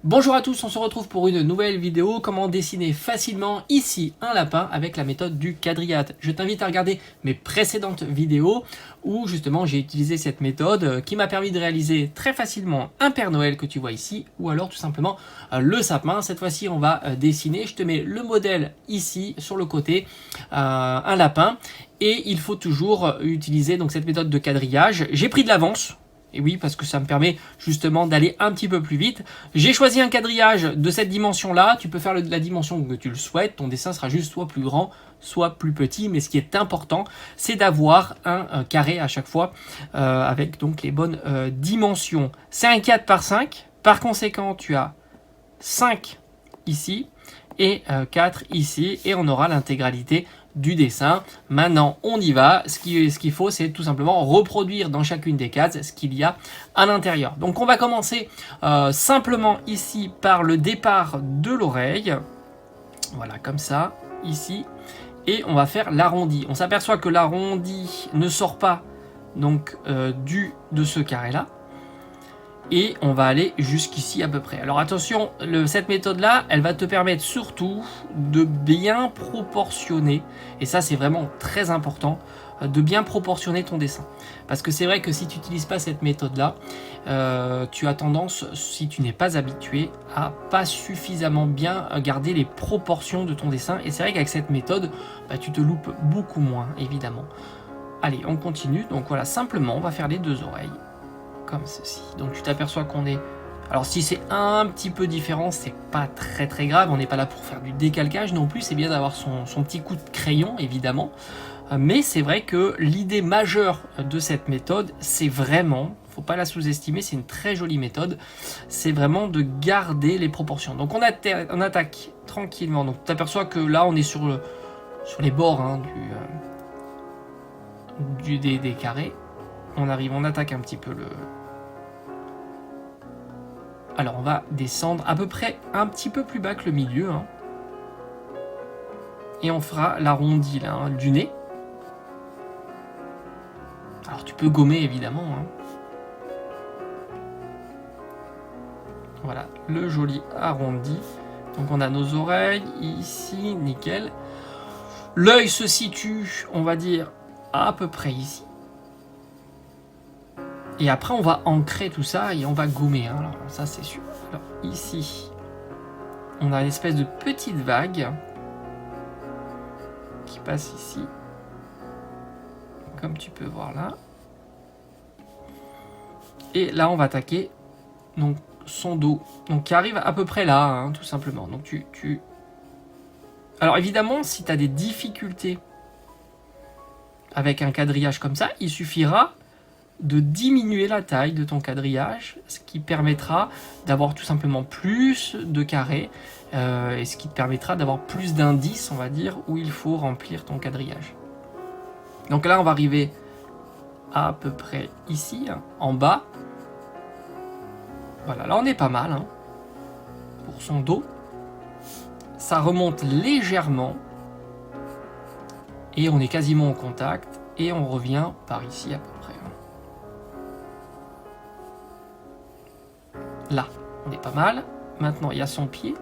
Bonjour à tous, on se retrouve pour une nouvelle vidéo, comment dessiner facilement ici un lapin avec la méthode du quadrillage. Je t'invite à regarder mes précédentes vidéos où justement j'ai utilisé cette méthode qui m'a permis de réaliser très facilement un Père Noël que tu vois ici ou alors tout simplement le sapin. Cette fois-ci on va dessiner, je te mets le modèle ici sur le côté, un lapin, et il faut toujours utiliser donc cette méthode de quadrillage. J'ai pris de l'avance. Et oui, parce que ça me permet justement d'aller un petit peu plus vite. J'ai choisi un quadrillage de cette dimension-là. Tu peux faire la dimension que tu le souhaites. Ton dessin sera juste soit plus grand, soit plus petit. Mais ce qui est important, c'est d'avoir un carré à chaque fois avec donc les bonnes dimensions. C'est un 4 par 5. Par conséquent, tu as 5 ici et 4 ici. Et on aura l'intégralité du dessin. Maintenant, on y va. Ce qu'il faut, c'est tout simplement reproduire dans chacune des cases ce qu'il y a à l'intérieur. Donc, on va commencer simplement ici par le départ de l'oreille. Voilà, comme ça, ici. Et on va faire l'arrondi. On s'aperçoit que l'arrondi ne sort pas donc de ce carré-là. Et on va aller jusqu'ici à peu près. Alors attention, cette méthode-là, elle va te permettre surtout de bien proportionner, et ça c'est vraiment très important, de bien proportionner ton dessin. Parce que c'est vrai que si tu n'utilises pas cette méthode-là, tu as tendance, si tu n'es pas habitué, à pas suffisamment bien garder les proportions de ton dessin. Et c'est vrai qu'avec cette méthode, tu te loupes beaucoup moins, évidemment. Allez, on continue. Donc voilà, simplement, on va faire les deux oreilles. Comme ceci. Donc tu t'aperçois qu'on est... Alors si c'est un petit peu différent, c'est pas très très grave, on n'est pas là pour faire du décalcage non plus, c'est bien d'avoir son petit coup de crayon évidemment, mais c'est vrai que l'idée majeure de cette méthode, c'est vraiment, faut pas la sous-estimer, c'est une très jolie méthode, c'est vraiment de garder les proportions. Donc on attaque tranquillement, donc tu t'aperçois que là on est sur les bords hein, des carrés. On arrive, on attaque un petit peu le... Alors on va descendre à peu près un petit peu plus bas que le milieu. Hein. Et on fera l'arrondi là, hein, du nez. Alors tu peux gommer évidemment. Hein. Voilà, le joli arrondi. Donc on a nos oreilles ici, nickel. L'œil se situe, on va dire, à peu près ici. Et après, on va ancrer tout ça et on va gommer. Hein. Alors, ça, c'est sûr. Alors, ici, on a une espèce de petite vague qui passe ici. Comme tu peux voir là. Et là, on va attaquer donc, son dos. Donc, qui arrive à peu près là, hein, tout simplement. Donc, Alors, évidemment, si tu as des difficultés avec un quadrillage comme ça, il suffira de diminuer la taille de ton quadrillage, ce qui permettra d'avoir tout simplement plus de carrés et ce qui te permettra d'avoir plus d'indices, on va dire, où il faut remplir ton quadrillage. Donc là, on va arriver à peu près ici, hein, en bas. Voilà, là on est pas mal hein, pour son dos. Ça remonte légèrement et on est quasiment au contact et on revient par ici à peu près. Là, on est pas mal. Maintenant, il y a son pied.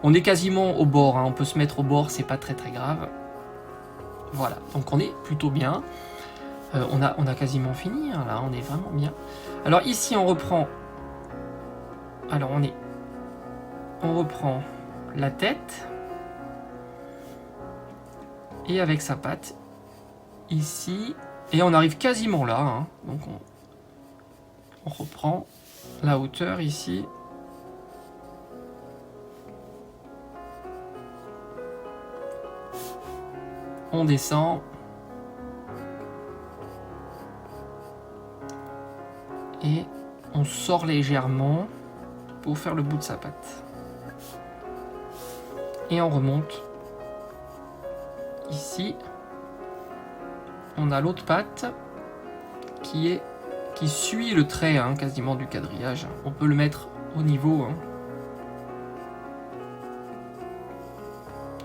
On est quasiment au bord. Hein. On peut se mettre au bord, c'est pas très très grave. Voilà, donc on est plutôt bien. On a quasiment fini. Hein, là, on est vraiment bien. Alors ici, on reprend. Alors on reprend la tête et avec sa patte ici et on arrive quasiment là. Hein. Donc on reprend la hauteur ici. On descend. Et on sort légèrement pour faire le bout de sa patte. Et on remonte. Ici. On a l'autre patte qui suit le trait hein, quasiment du quadrillage. On peut le mettre au niveau. Hein.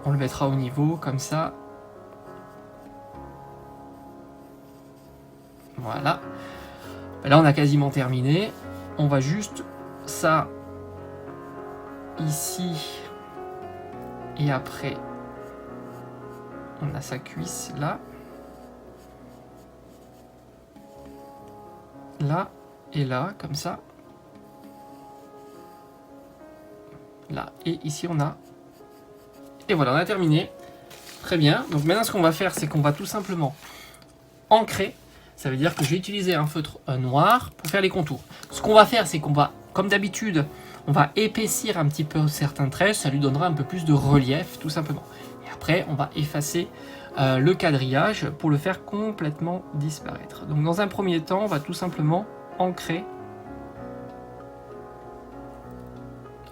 On le mettra au niveau comme ça. Voilà. Là on a quasiment terminé. On va juste ça ici. Et après, on a sa cuisse là. Là et là, comme ça. Là, et ici on a... Et voilà, on a terminé. Très bien. Donc maintenant, ce qu'on va faire, c'est qu'on va tout simplement ancrer. Ça veut dire que je vais utiliser un feutre noir pour faire les contours. Ce qu'on va faire, c'est qu'on va, comme d'habitude, on va épaissir un petit peu certains traits. Ça lui donnera un peu plus de relief, tout simplement. Et après, on va effacer le quadrillage pour le faire complètement disparaître. Donc dans un premier temps, on va tout simplement ancrer.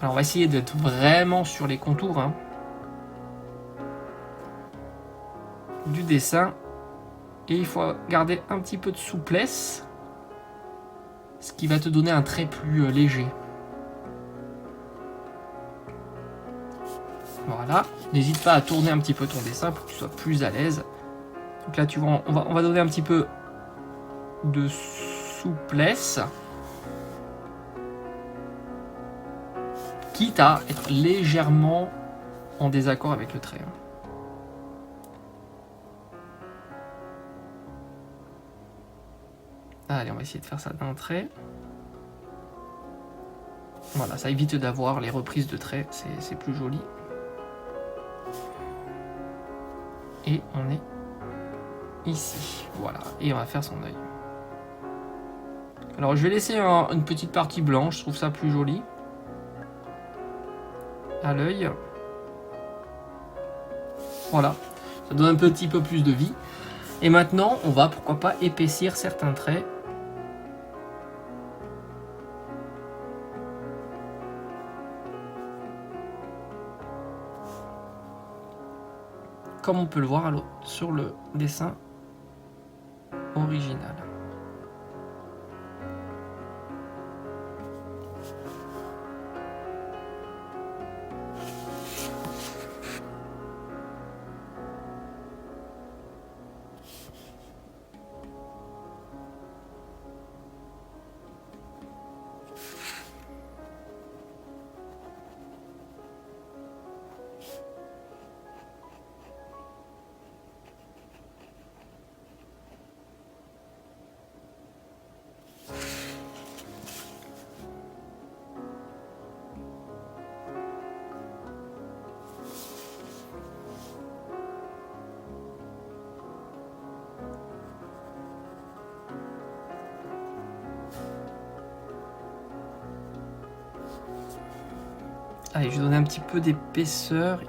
Alors on va essayer d'être vraiment sur les contours du dessin. Et il faut garder un petit peu de souplesse, ce qui va te donner un trait plus léger. Voilà, n'hésite pas à tourner un petit peu ton dessin pour que tu sois plus à l'aise. Donc là, tu vois, on va donner un petit peu de souplesse, quitte à être légèrement en désaccord avec le trait. Allez, on va essayer de faire ça d'un trait. Voilà, ça évite d'avoir les reprises de traits, c'est plus joli. Et on est ici, voilà, et on va faire son œil. Alors je vais laisser une petite partie blanche, je trouve ça plus joli. À l'œil. Voilà, ça donne un petit peu plus de vie. Et maintenant, on va, pourquoi pas, épaissir certains traits. Comme on peut le voir sur le dessin original. Allez, je vais donner un petit peu d'épaisseur.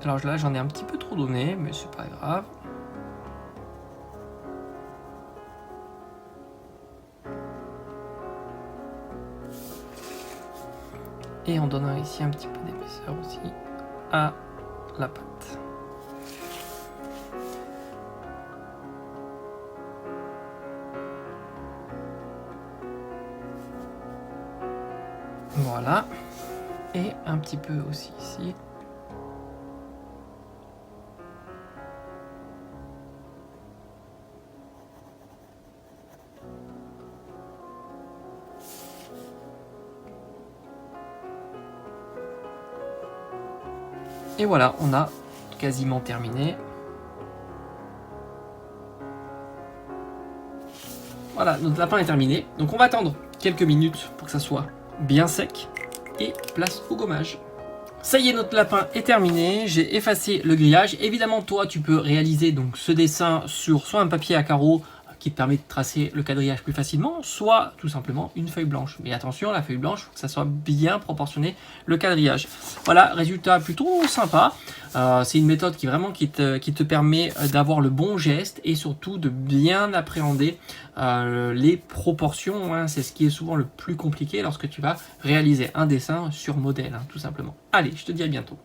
Alors là, j'en ai un petit peu trop donné, mais c'est pas grave. Et on donne ici un petit peu d'épaisseur aussi à la pâte. Voilà. Et un petit peu aussi ici. Et voilà, on a quasiment terminé. Voilà, notre lapin est terminé. Donc on va attendre quelques minutes pour que ça soit bien sec. Et place au gommage. Ça y est, notre lapin est terminé. J'ai effacé le grillage. Évidemment, toi, tu peux réaliser donc ce dessin sur soit un papier à carreaux qui te permet de tracer le quadrillage plus facilement, soit tout simplement une feuille blanche. Mais attention, la feuille blanche, il faut que ça soit bien proportionné le quadrillage. Voilà, résultat plutôt sympa. C'est une méthode qui vraiment qui te permet d'avoir le bon geste et surtout de bien appréhender les proportions. C'est ce qui est souvent le plus compliqué lorsque tu vas réaliser un dessin sur modèle, tout simplement. Allez, je te dis à bientôt.